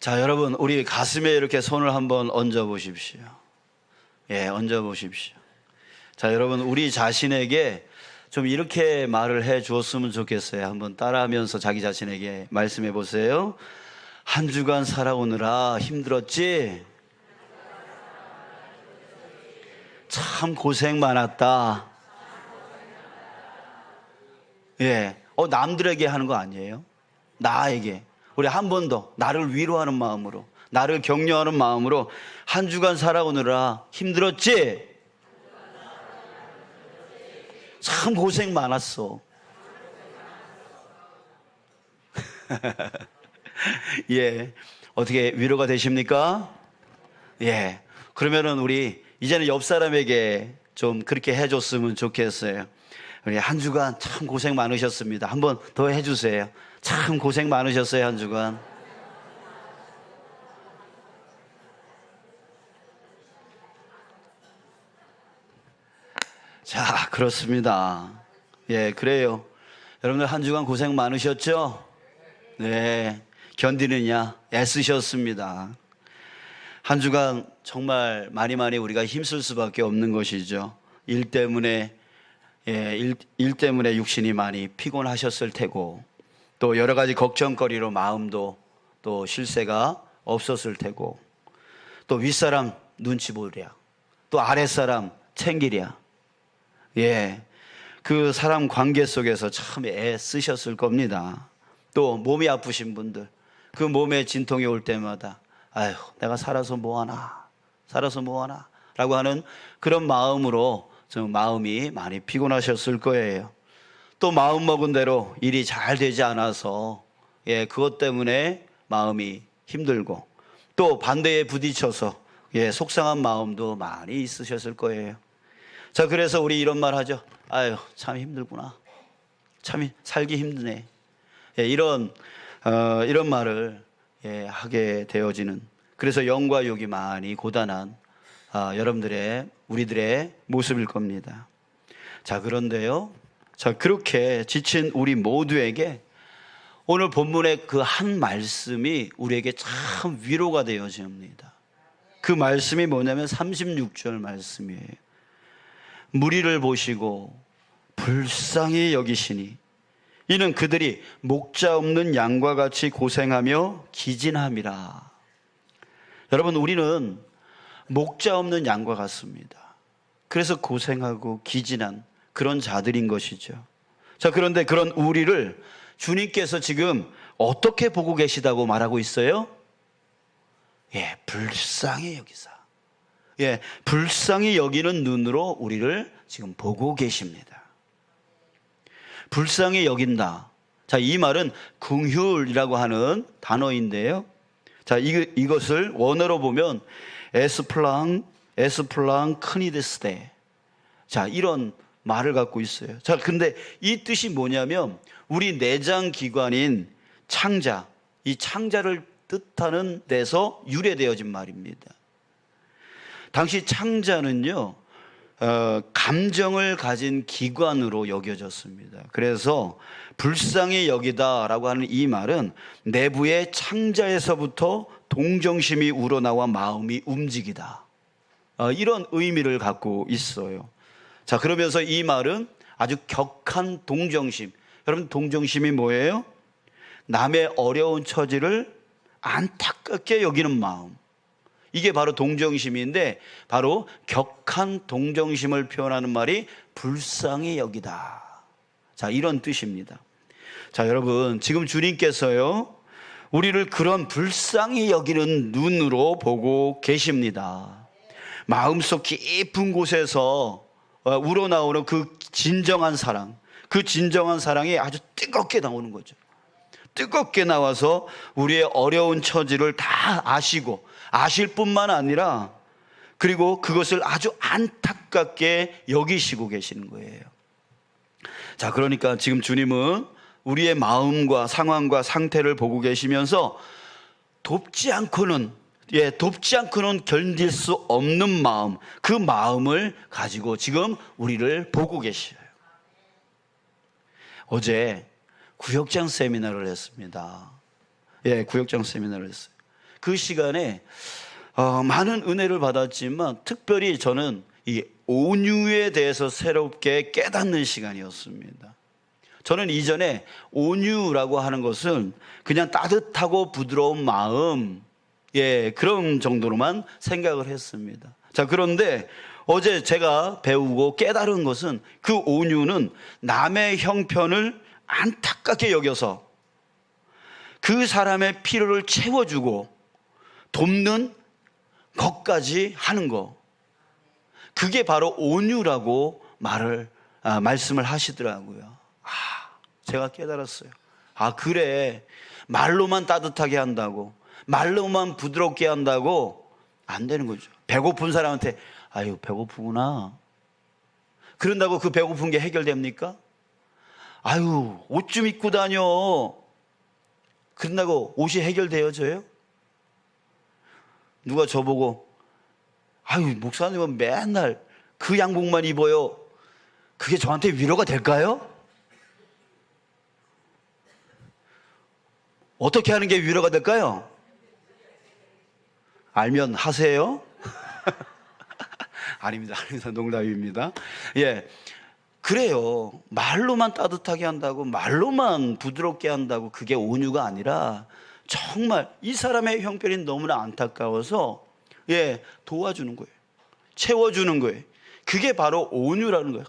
자, 여러분, 우리 가슴에 이렇게 손을 한번 얹어 보십시오. 예, 얹어 보십시오. 자, 여러분, 우리 자신에게 좀 이렇게 말을 해 주었으면 좋겠어요. 한번 따라하면서 자기 자신에게 말씀해 보세요. 한 주간 살아오느라 힘들었지? 참 고생 많았다. 예, 남들에게 하는 거 아니에요? 나에게. 우리 한 번 더 나를 위로하는 마음으로, 나를 격려하는 마음으로 한 주간 살아오느라 힘들었지? 참 고생 많았어. 예, 어떻게 위로가 되십니까? 예, 그러면은 우리 이제는 옆 사람에게 좀 그렇게 해줬으면 좋겠어요. 우리 한 주간 참 고생 많으셨습니다. 한번 더 해주세요. 참 고생 많으셨어요, 한 주간. 자, 그렇습니다. 예, 그래요. 여러분들 한 주간 고생 많으셨죠? 네, 견디느냐 애쓰셨습니다. 한 주간 정말 많이 우리가 힘쓸 수밖에 없는 것이죠. 일 때문에 육신이 많이 피곤하셨을 테고, 또 여러 가지 걱정거리로 마음도 또 쉴 새가 없었을 테고, 또 윗사람 눈치 보랴, 또 아랫사람 챙기랴. 예, 그 사람 관계 속에서 참 애쓰셨을 겁니다. 또 몸이 아프신 분들, 그 몸에 진통이 올 때마다 아휴, 내가 살아서 뭐하나 라고 하는 그런 마음으로 좀 마음이 많이 피곤하셨을 거예요. 또 마음 먹은 대로 일이 잘 되지 않아서 그것 때문에 마음이 힘들고, 또 반대에 부딪혀서 속상한 마음도 많이 있으셨을 거예요. 자, 그래서 우리 이런 말 하죠. 아유, 참 힘들구나. 참 살기 힘드네. 이런 말을 하게 되어지는, 그래서 영과 육이 많이 고단한 우리들의 모습일 겁니다. 자, 그런데요. 자, 그렇게 지친 우리 모두에게 오늘 본문의 그 한 말씀이 우리에게 참 위로가 되어집니다. 그 말씀이 뭐냐면 36절 말씀이에요. 무리를 보시고 불쌍히 여기시니 이는 그들이 목자 없는 양과 같이 고생하며 기진함이라. 여러분, 우리는 목자 없는 양과 같습니다. 그래서 고생하고 기진한 그런 자들인 것이죠. 자, 그런데 그런 우리를 주님께서 지금 어떻게 보고 계시다고 말하고 있어요? 불쌍히 여기사. 불쌍히 여기는 눈으로 우리를 지금 보고 계십니다. 불쌍히 여긴다. 자, 이 말은 긍휼이라고 하는 단어인데요. 자, 이것을 원어로 보면 에스플랑 크니데스데. 자, 이런 말을 갖고 있어요. 자, 근데 이 뜻이 뭐냐면 우리 내장 기관인 창자, 이 창자를 뜻하는 데서 유래되어진 말입니다. 당시 창자는요, 감정을 가진 기관으로 여겨졌습니다. 그래서 불쌍히 여기다라고 하는 이 말은 내부의 창자에서부터 동정심이 우러나와 마음이 움직이다. 이런 의미를 갖고 있어요. 자, 그러면서 이 말은 아주 격한 동정심. 여러분, 동정심이 뭐예요? 남의 어려운 처지를 안타깝게 여기는 마음. 이게 바로 동정심인데, 바로 격한 동정심을 표현하는 말이 불쌍히 여기다. 자, 이런 뜻입니다. 자, 여러분, 지금 주님께서요, 우리를 그런 불쌍히 여기는 눈으로 보고 계십니다. 마음속 깊은 곳에서 우러나오는 그 진정한 사랑, 그 진정한 사랑이 아주 뜨겁게 나오는 거죠. 뜨겁게 나와서 우리의 어려운 처지를 다 아실 뿐만 아니라, 그리고 그것을 아주 안타깝게 여기시고 계시는 거예요. 자, 그러니까 지금 주님은 우리의 마음과 상황과 상태를 보고 계시면서 돕지 않고는 견딜 수 없는 마음, 그 마음을 가지고 지금 우리를 보고 계셔요. 어제 구역장 세미나를 했습니다. 구역장 세미나를 했어요. 그 시간에 많은 은혜를 받았지만 특별히 저는 이 온유에 대해서 새롭게 깨닫는 시간이었습니다. 저는 이전에 온유라고 하는 것은 그냥 따뜻하고 부드러운 마음, 그런 정도로만 생각을 했습니다. 자, 그런데 어제 제가 배우고 깨달은 것은 그 온유는 남의 형편을 안타깝게 여겨서 그 사람의 필요를 채워주고 돕는 것까지 하는 거, 그게 바로 온유라고 말씀을 하시더라고요. 제가 깨달았어요. 그래, 말로만 따뜻하게 한다고, 말로만 부드럽게 한다고 안 되는 거죠. 배고픈 사람한테 아유 배고프구나 그런다고 그 배고픈 게 해결됩니까? 아유 옷 좀 입고 다녀 그런다고 옷이 해결되어져요? 누가 저보고 아유 목사님은 맨날 그 양복만 입어요, 그게 저한테 위로가 될까요? 어떻게 하는 게 위로가 될까요? 알면 하세요? 아닙니다. 농담입니다. 그래요. 말로만 따뜻하게 한다고, 말로만 부드럽게 한다고 그게 온유가 아니라 정말 이 사람의 형편이 너무나 안타까워서 도와주는 거예요. 채워주는 거예요. 그게 바로 온유라는 거예요.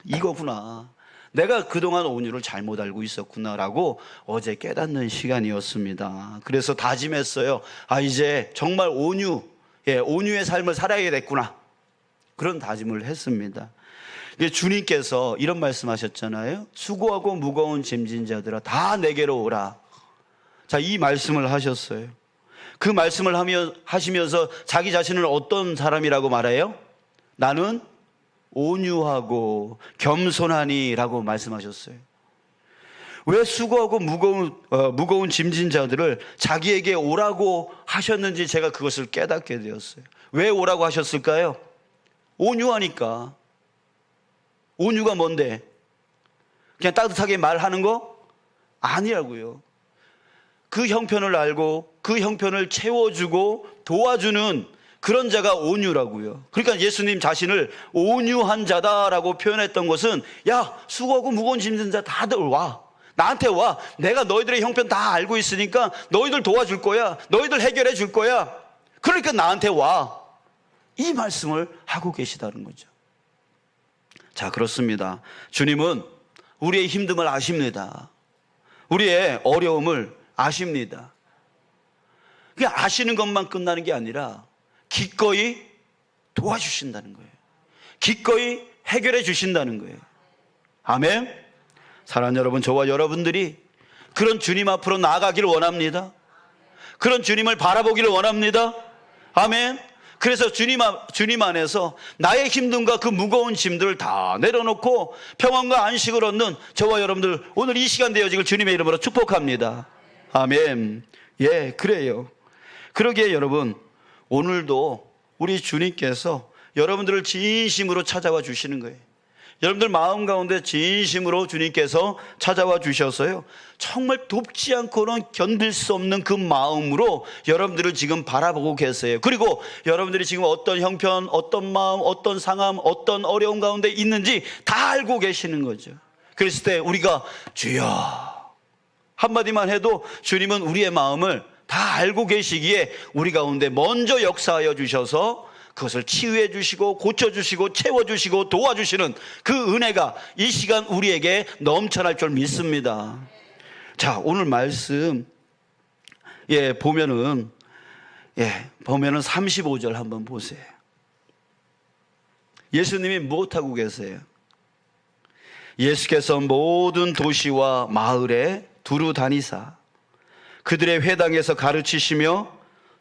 이거구나. 내가 그동안 온유를 잘못 알고 있었구나라고 어제 깨닫는 시간이었습니다. 그래서 다짐했어요. 이제 정말 온유의 삶을 살아야 됐구나. 그런 다짐을 했습니다. 주님께서 이런 말씀하셨잖아요. 수고하고 무거운 짐진 자들아 다 내게로 오라. 자, 이 말씀을 하셨어요. 그 말씀을 하시면서 자기 자신을 어떤 사람이라고 말해요? 나는 온유하고 겸손하니라고 말씀하셨어요. 왜 수고하고 무거운 짐진 자들을 자기에게 오라고 하셨는지 제가 그것을 깨닫게 되었어요. 왜 오라고 하셨을까요? 온유하니까. 온유가 뭔데? 그냥 따뜻하게 말하는 거? 아니라고요. 그 형편을 알고 그 형편을 채워주고 도와주는 그런 자가 온유라고요. 그러니까 예수님 자신을 온유한 자다라고 표현했던 것은 야, 수고하고 무거운 짐진 자 다들 와. 나한테 와. 내가 너희들의 형편 다 알고 있으니까 너희들 도와줄 거야. 너희들 해결해 줄 거야. 그러니까 나한테 와. 이 말씀을 하고 계시다는 거죠. 자, 그렇습니다. 주님은 우리의 힘듦을 아십니다. 우리의 어려움을 아십니다. 그냥 아시는 것만 끝나는 게 아니라 기꺼이 도와주신다는 거예요. 기꺼이 해결해 주신다는 거예요. 아멘. 사랑하는 여러분, 저와 여러분들이 그런 주님 앞으로 나아가기를 원합니다. 그런 주님을 바라보기를 원합니다. 아멘. 그래서 주님 안에서 나의 힘듦과 그 무거운 짐들을 다 내려놓고 평안과 안식을 얻는 저와 여러분들 오늘 이 시간 되어지길 주님의 이름으로 축복합니다. 아멘. 그래요. 그러기에 여러분, 오늘도 우리 주님께서 여러분들을 진심으로 찾아와 주시는 거예요. 여러분들 마음 가운데 진심으로 주님께서 찾아와 주셔서요, 정말 돕지 않고는 견딜 수 없는 그 마음으로 여러분들을 지금 바라보고 계세요. 그리고 여러분들이 지금 어떤 형편, 어떤 마음, 어떤 상황, 어떤 어려움 가운데 있는지 다 알고 계시는 거죠. 그랬을 때 우리가 주여 한마디만 해도 주님은 우리의 마음을 다 알고 계시기에 우리 가운데 먼저 역사하여 주셔서 그것을 치유해 주시고 고쳐주시고 채워주시고 도와주시는 그 은혜가 이 시간 우리에게 넘쳐날 줄 믿습니다. 자, 오늘 말씀 보면은 35절 한번 보세요. 예수님이 무엇하고 계세요? 예수께서 모든 도시와 마을에 두루 다니사 그들의 회당에서 가르치시며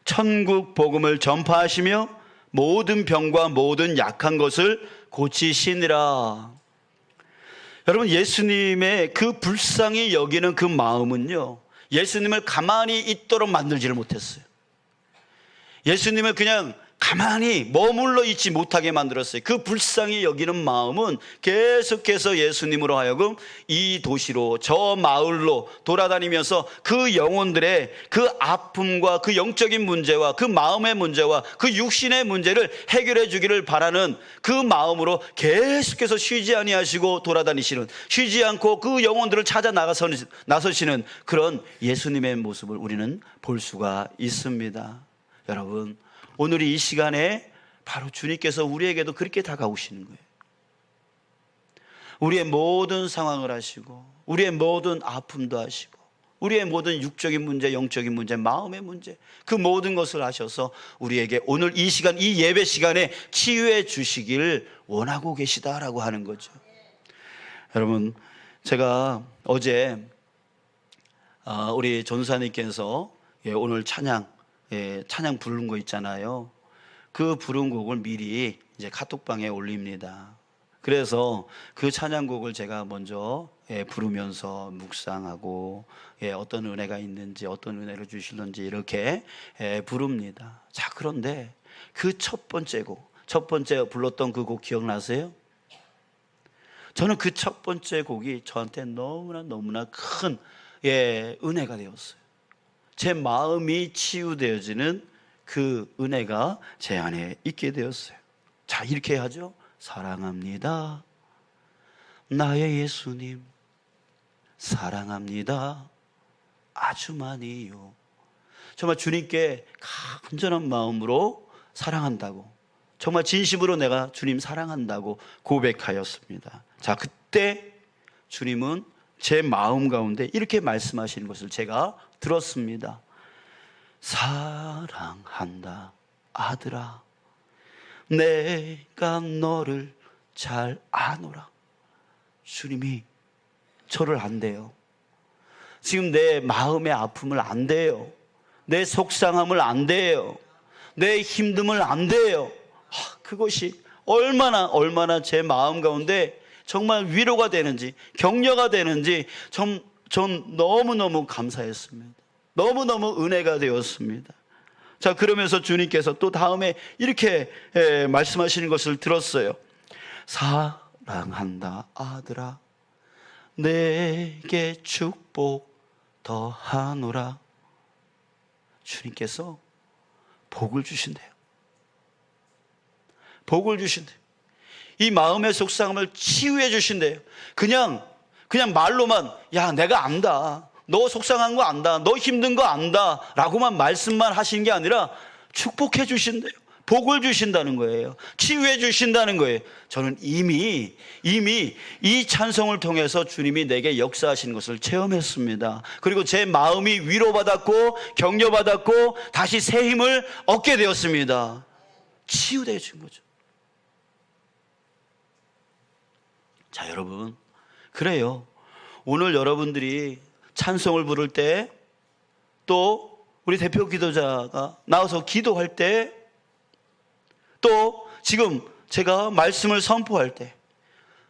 천국 복음을 전파하시며 모든 병과 모든 약한 것을 고치시니라. 여러분, 예수님의 그 불쌍히 여기는 그 마음은요, 예수님을 가만히 있도록 만들지를 못했어요. 예수님을 그냥 가만히 머물러 있지 못하게 만들었어요. 그 불쌍히 여기는 마음은 계속해서 예수님으로 하여금 이 도시로, 저 마을로 돌아다니면서 그 영혼들의 그 아픔과 그 영적인 문제와 그 마음의 문제와 그 육신의 문제를 해결해 주기를 바라는 그 마음으로 계속해서 쉬지 아니하시고 돌아다니시는, 쉬지 않고 그 영혼들을 찾아 나서시는 그런 예수님의 모습을 우리는 볼 수가 있습니다. 여러분, 오늘 이 시간에 바로 주님께서 우리에게도 그렇게 다가오시는 거예요. 우리의 모든 상황을 아시고, 우리의 모든 아픔도 아시고, 우리의 모든 육적인 문제, 영적인 문제, 마음의 문제, 그 모든 것을 아셔서 우리에게 오늘 이 시간, 이 예배 시간에 치유해 주시기를 원하고 계시다라고 하는 거죠. 여러분, 제가 어제 우리 전사님께서 오늘 찬양 부른 거 있잖아요. 그 부른 곡을 미리 이제 카톡방에 올립니다. 그래서 그 찬양곡을 제가 먼저 부르면서 묵상하고 어떤 은혜가 있는지, 어떤 은혜를 주실는지 이렇게 부릅니다. 자, 그런데 그 첫 번째 불렀던 그 곡 기억나세요? 저는 그 첫 번째 곡이 저한테 너무나 큰 은혜가 되었어요. 제 마음이 치유되어지는 그 은혜가 제 안에 있게 되었어요. 자, 이렇게 하죠. 사랑합니다, 나의 예수님, 사랑합니다, 아주 많이요. 정말 주님께 간절한 마음으로 사랑한다고, 정말 진심으로 내가 주님 사랑한다고 고백하였습니다. 자, 그때 주님은 제 마음 가운데 이렇게 말씀하시는 것을 제가 들었습니다. 사랑한다, 아들아, 내가 너를 잘 아노라. 주님이 저를 안대요. 지금 내 마음의 아픔을 안대요. 내 속상함을 안대요. 내 힘듦을 안대요. 그것이 얼마나 제 마음 가운데 정말 위로가 되는지, 격려가 되는지 전 너무너무 감사했습니다. 너무너무 은혜가 되었습니다. 자, 그러면서 주님께서 또 다음에 이렇게 말씀하시는 것을 들었어요. 사랑한다, 아들아, 내게 축복 더하노라. 주님께서 복을 주신대요. 복을 주신대요. 이 마음의 속상함을 치유해 주신대요. 그냥 말로만, 야, 내가 안다, 너 속상한 거 안다, 너 힘든 거 안다 라고만 말씀만 하신 게 아니라 축복해 주신대요. 복을 주신다는 거예요. 치유해 주신다는 거예요. 저는 이미 이 찬송을 통해서 주님이 내게 역사하시는 것을 체험했습니다. 그리고 제 마음이 위로받았고 격려받았고 다시 새 힘을 얻게 되었습니다. 치유되어 준 거죠. 자, 여러분, 그래요. 오늘 여러분들이 찬송을 부를 때, 또 우리 대표 기도자가 나와서 기도할 때, 또 지금 제가 말씀을 선포할 때,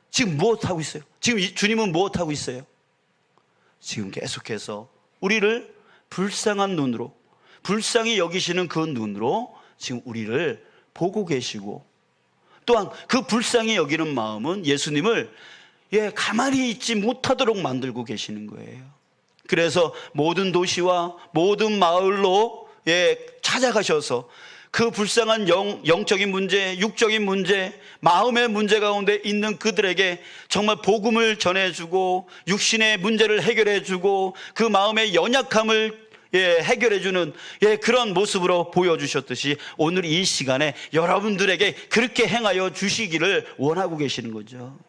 지금 무엇하고 있어요? 지금 주님은 무엇하고 있어요? 지금 계속해서 우리를 불쌍한 눈으로, 불쌍히 여기시는 그 눈으로 지금 우리를 보고 계시고, 또한 그 불쌍히 여기는 마음은 예수님을 가만히 있지 못하도록 만들고 계시는 거예요. 그래서 모든 도시와 모든 마을로 찾아가셔서 그 불쌍한 영적인 문제, 육적인 문제, 마음의 문제 가운데 있는 그들에게 정말 복음을 전해주고 육신의 문제를 해결해주고 그 마음의 연약함을 해결해주는 그런 모습으로 보여주셨듯이 오늘 이 시간에 여러분들에게 그렇게 행하여 주시기를 원하고 계시는 거죠.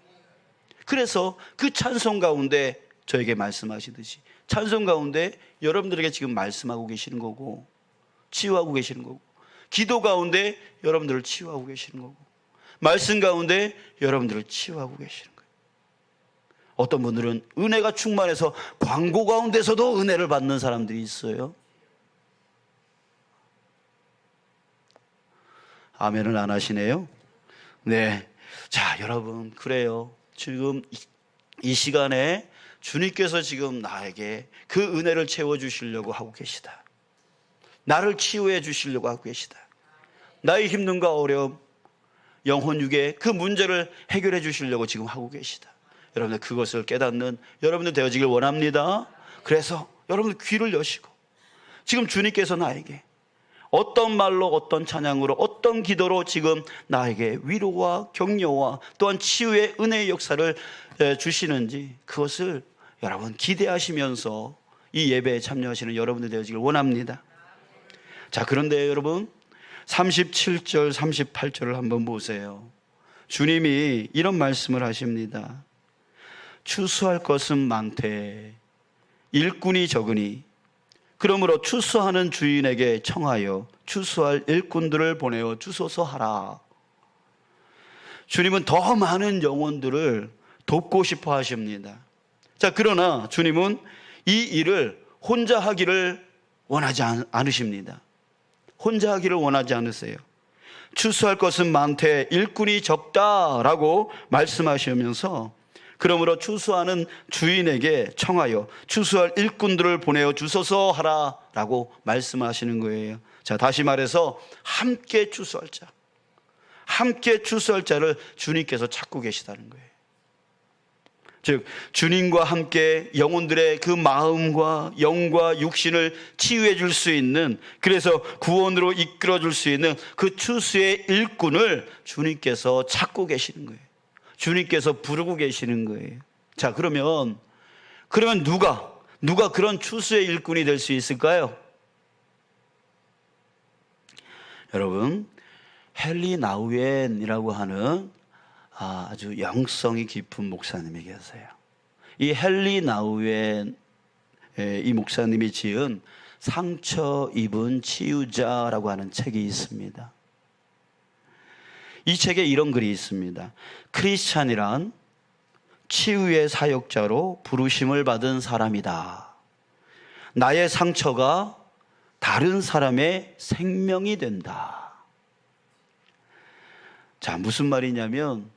그래서 그 찬송 가운데 저에게 말씀하시듯이 찬송 가운데 여러분들에게 지금 말씀하고 계시는 거고, 치유하고 계시는 거고, 기도 가운데 여러분들을 치유하고 계시는 거고, 말씀 가운데 여러분들을 치유하고 계시는 거예요. 어떤 분들은 은혜가 충만해서 광고 가운데서도 은혜를 받는 사람들이 있어요. 아멘을 안 하시네요. 네. 자, 여러분, 그래요. 지금 이 시간에 주님께서 지금 나에게 그 은혜를 채워주시려고 하고 계시다. 나를 치유해 주시려고 하고 계시다. 나의 힘듦과 어려움, 영혼 육의 그 문제를 해결해 주시려고 지금 하고 계시다. 여러분들 그것을 깨닫는 여러분들 되어지길 원합니다. 그래서 여러분들 귀를 여시고 지금 주님께서 나에게 어떤 말로, 어떤 찬양으로, 어떤 기도로 지금 나에게 위로와 격려와 또한 치유의 은혜의 역사를 주시는지 그것을 여러분 기대하시면서 이 예배에 참여하시는 여러분들 되어지길 원합니다. 자, 그런데 여러분 37절 38절을 한번 보세요. 주님이 이런 말씀을 하십니다. 추수할 것은 많되 일꾼이 적으니 그러므로 추수하는 주인에게 청하여 추수할 일꾼들을 보내어 주소서 하라. 주님은 더 많은 영혼들을 돕고 싶어 하십니다. 자, 그러나 주님은 이 일을 혼자 하기를 원하지 않으십니다. 혼자 하기를 원하지 않으세요. 추수할 것은 많되 일꾼이 적다라고 말씀하시면서 그러므로 추수하는 주인에게 청하여 추수할 일꾼들을 보내어 주소서 하라라고 말씀하시는 거예요. 자, 다시 말해서 함께 추수할 자, 함께 추수할 자를 주님께서 찾고 계시다는 거예요. 즉 주님과 함께 영혼들의 그 마음과 영과 육신을 치유해 줄 수 있는, 그래서 구원으로 이끌어 줄 수 있는 그 추수의 일꾼을 주님께서 찾고 계시는 거예요. 주님께서 부르고 계시는 거예요. 자, 그러면 누가 그런 추수의 일꾼이 될 수 있을까요? 여러분, 헨리 나우엔이라고 하는 아주 영성이 깊은 목사님이 계세요. 이 헨리 나우엔 이 목사님이 지은 상처 입은 치유자라고 하는 책이 있습니다. 이 책에 이런 글이 있습니다. 크리스찬이란 치유의 사역자로 부르심을 받은 사람이다. 나의 상처가 다른 사람의 생명이 된다. 자, 무슨 말이냐면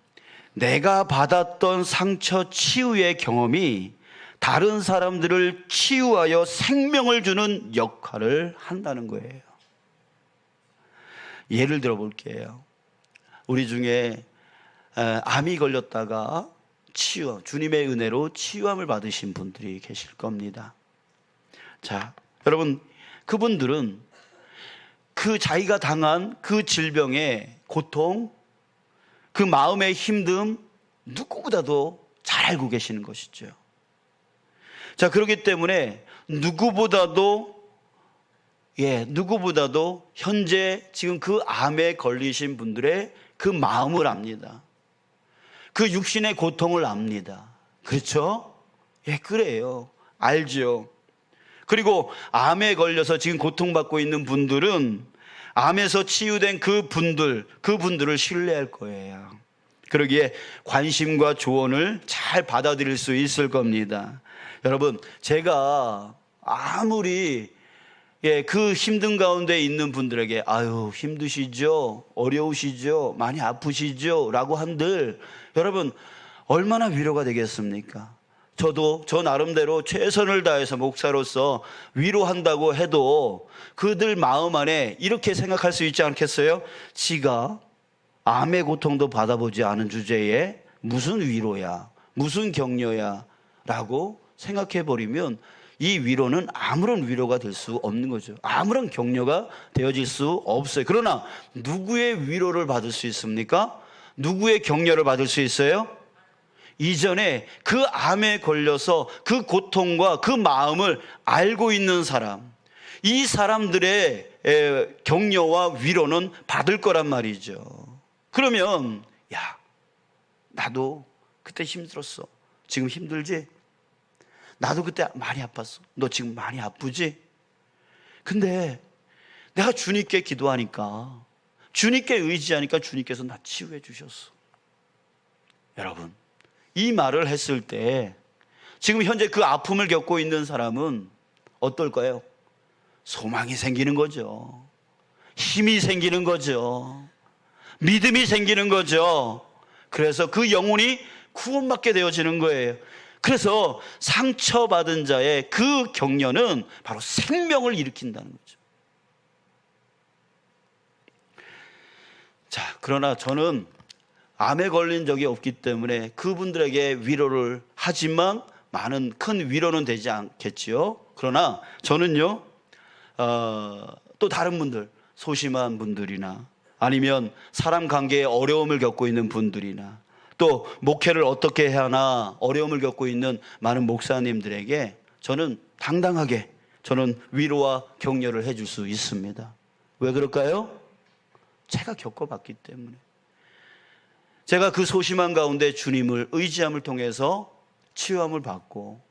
내가 받았던 상처 치유의 경험이 다른 사람들을 치유하여 생명을 주는 역할을 한다는 거예요. 예를 들어 볼게요. 우리 중에 암이 걸렸다가 주님의 은혜로 치유함을 받으신 분들이 계실 겁니다. 자, 여러분, 그분들은 그 자기가 당한 그 질병의 고통, 그 마음의 힘듦 누구보다도 잘 알고 계시는 것이죠. 자, 그렇기 때문에 누구보다도 현재 지금 그 암에 걸리신 분들의 그 마음을 압니다. 그 육신의 고통을 압니다. 그렇죠? 예, 그래요. 알죠. 그리고 암에 걸려서 지금 고통받고 있는 분들은 암에서 치유된 그분들을 신뢰할 거예요. 그러기에 관심과 조언을 잘 받아들일 수 있을 겁니다. 여러분, 제가 아무리 그 힘든 가운데 있는 분들에게 아유 힘드시죠? 어려우시죠? 많이 아프시죠? 라고 한들 여러분 얼마나 위로가 되겠습니까? 저도 저 나름대로 최선을 다해서 목사로서 위로한다고 해도 그들 마음 안에 이렇게 생각할 수 있지 않겠어요? 지가 암의 고통도 받아보지 않은 주제에 무슨 위로야, 무슨 격려야 라고 생각해버리면 이 위로는 아무런 위로가 될 수 없는 거죠. 아무런 격려가 되어질 수 없어요. 그러나 누구의 위로를 받을 수 있습니까? 누구의 격려를 받을 수 있어요? 이전에 그 암에 걸려서 그 고통과 그 마음을 알고 있는 사람, 이 사람들의 격려와 위로는 받을 거란 말이죠. 그러면 야, 나도 그때 힘들었어. 지금 힘들지? 나도 그때 많이 아팠어. 너 지금 많이 아프지? 근데 내가 주님께 기도하니까, 주님께 의지하니까 주님께서 나 치유해 주셨어. 여러분, 이 말을 했을 때 지금 현재 그 아픔을 겪고 있는 사람은 어떨까요? 소망이 생기는 거죠. 힘이 생기는 거죠. 믿음이 생기는 거죠. 그래서 그 영혼이 구원받게 되어지는 거예요. 그래서 상처받은 자의 그 격려는 바로 생명을 일으킨다는 거죠. 그러나 저는 암에 걸린 적이 없기 때문에 그분들에게 위로를 하지만 많은 큰 위로는 되지 않겠지요. 그러나 저는요, 또 다른 분들, 소심한 분들이나 아니면 사람 관계에 어려움을 겪고 있는 분들이나 또 목회를 어떻게 해야 하나 어려움을 겪고 있는 많은 목사님들에게 저는 당당하게 저는 위로와 격려를 해줄 수 있습니다. 왜 그럴까요? 제가 겪어봤기 때문에. 제가 그 소심한 가운데 주님을 의지함을 통해서 치유함을 받고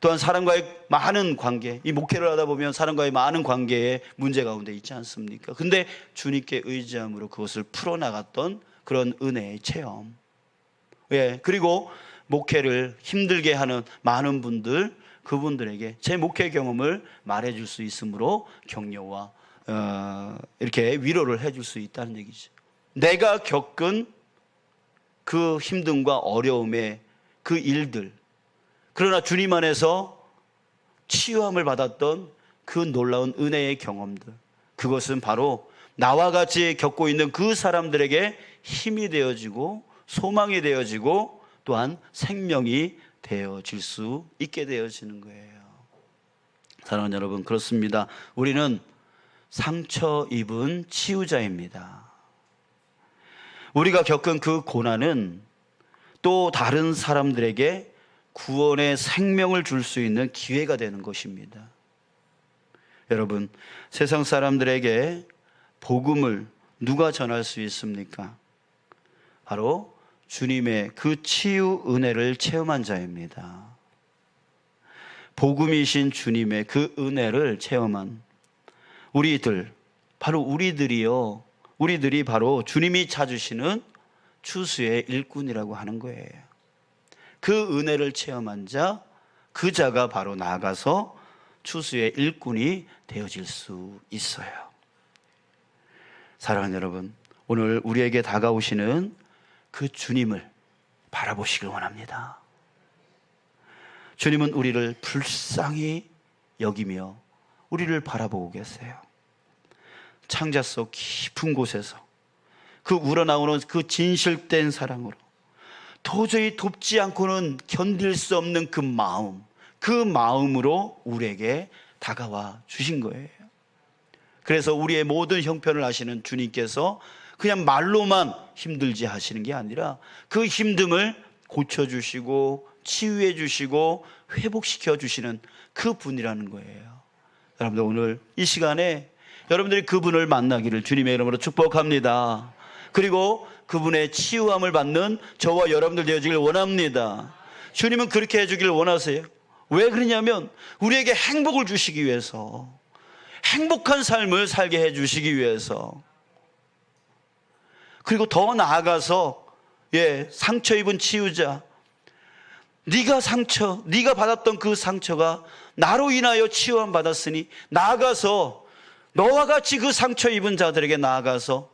또한 사람과의 많은 관계, 이 목회를 하다 보면 사람과의 많은 관계에 문제 가운데 있지 않습니까? 근데 주님께 의지함으로 그것을 풀어나갔던 그런 은혜의 체험. 예, 그리고 목회를 힘들게 하는 많은 분들, 그분들에게 제 목회 경험을 말해줄 수 있으므로 격려와 이렇게 위로를 해줄 수 있다는 얘기죠. 내가 겪은 그 힘듦과 어려움의 그 일들, 그러나 주님 안에서 치유함을 받았던 그 놀라운 은혜의 경험들, 그것은 바로 나와 같이 겪고 있는 그 사람들에게 힘이 되어지고 소망이 되어지고 또한 생명이 되어질 수 있게 되어지는 거예요. 사랑하는 여러분, 그렇습니다. 우리는 상처 입은 치유자입니다. 우리가 겪은 그 고난은 또 다른 사람들에게 구원의 생명을 줄 수 있는 기회가 되는 것입니다. 여러분, 세상 사람들에게 복음을 누가 전할 수 있습니까? 바로 주님의 그 치유 은혜를 체험한 자입니다. 복음이신 주님의 그 은혜를 체험한 우리들, 바로 우리들이 바로 주님이 찾으시는 추수의 일꾼이라고 하는 거예요. 그 은혜를 체험한 자, 그 자가 바로 나아가서 추수의 일꾼이 되어질 수 있어요. 사랑하는 여러분, 오늘 우리에게 다가오시는 그 주님을 바라보시길 원합니다. 주님은 우리를 불쌍히 여기며 우리를 바라보고 계세요. 창자 속 깊은 곳에서 그 우러나오는 그 진실된 사랑으로 도저히 돕지 않고는 견딜 수 없는 그 마음, 그 마음으로 우리에게 다가와 주신 거예요. 그래서 우리의 모든 형편을 아시는 주님께서 그냥 말로만 힘들지 하시는 게 아니라 그 힘듦을 고쳐주시고 치유해 주시고 회복시켜 주시는 그 분이라는 거예요. 여러분들, 오늘 이 시간에 여러분들이 그분을 만나기를 주님의 이름으로 축복합니다. 그리고 그분의 치유함을 받는 저와 여러분들 되어지길 원합니다. 주님은 그렇게 해주길 원하세요. 왜 그러냐면 우리에게 행복을 주시기 위해서, 행복한 삶을 살게 해주시기 위해서, 그리고 더 나아가서 상처 입은 치유자, 네가 받았던 그 상처가 나로 인하여 치유함 받았으니 나아가서 너와 같이 그 상처 입은 자들에게 나아가서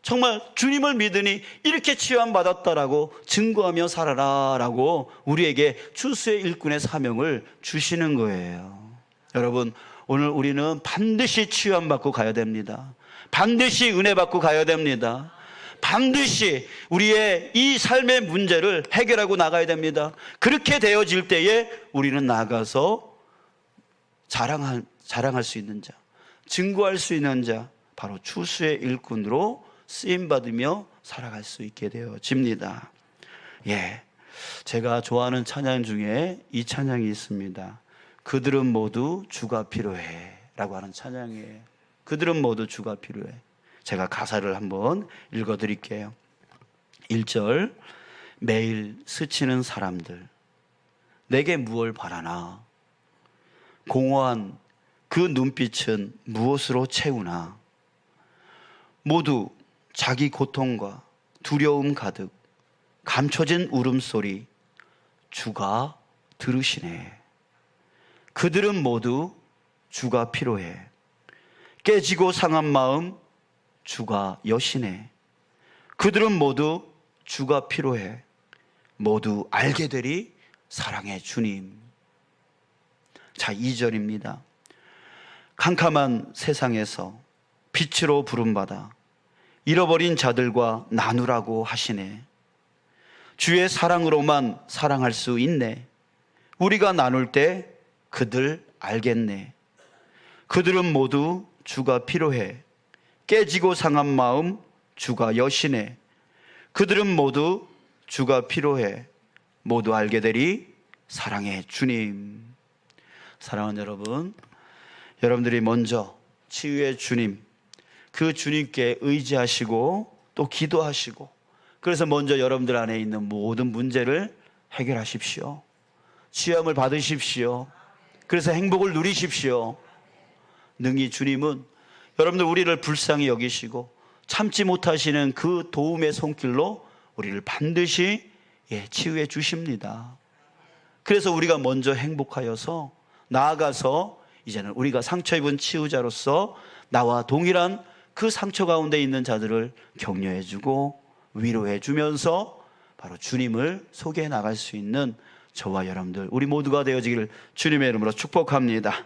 정말 주님을 믿으니 이렇게 치유함 받았다라고 증거하며 살아라라고 우리에게 추수의 일꾼의 사명을 주시는 거예요. 여러분, 오늘 우리는 반드시 치유함 받고 가야 됩니다. 반드시 은혜 받고 가야 됩니다. 반드시 우리의 이 삶의 문제를 해결하고 나가야 됩니다. 그렇게 되어질 때에 우리는 나가서 자랑할 수 있는 자, 증거할 수 있는 자, 바로 추수의 일꾼으로 쓰임받으며 살아갈 수 있게 되어집니다. 제가 좋아하는 찬양 중에 이 찬양이 있습니다. 그들은 모두 주가 필요해 라고 하는 찬양이에요. 그들은 모두 주가 필요해. 제가 가사를 한번 읽어드릴게요. 1절, 매일 스치는 사람들 내게 무엇을 바라나, 공허한 그 눈빛은 무엇으로 채우나, 모두 자기 고통과 두려움 가득 감춰진 울음소리 주가 들으시네. 그들은 모두 주가 필요해. 깨지고 상한 마음 주가 여시네. 그들은 모두 주가 필요해. 모두 알게 되리 사랑의 주님. 자, 2절입니다. 캄캄한 세상에서 빛으로 부름받아 잃어버린 자들과 나누라고 하시네. 주의 사랑으로만 사랑할 수 있네. 우리가 나눌 때 그들 알겠네. 그들은 모두 주가 필요해. 깨지고 상한 마음 주가 여시네. 그들은 모두 주가 필요해. 모두 알게 되리 사랑의 주님. 사랑하는 여러분, 여러분들이 먼저 치유의 주님, 그 주님께 의지하시고 또 기도하시고, 그래서 먼저 여러분들 안에 있는 모든 문제를 해결하십시오. 치유함을 받으십시오. 그래서 행복을 누리십시오. 능히 주님은 여러분들 우리를 불쌍히 여기시고 참지 못하시는 그 도움의 손길로 우리를 반드시 치유해 주십니다. 그래서 우리가 먼저 행복하여서 나아가서 이제는 우리가 상처 입은 치유자로서 나와 동일한 그 상처 가운데 있는 자들을 격려해 주고 위로해 주면서 바로 주님을 소개해 나갈 수 있는 저와 여러분들, 우리 모두가 되어지기를 주님의 이름으로 축복합니다.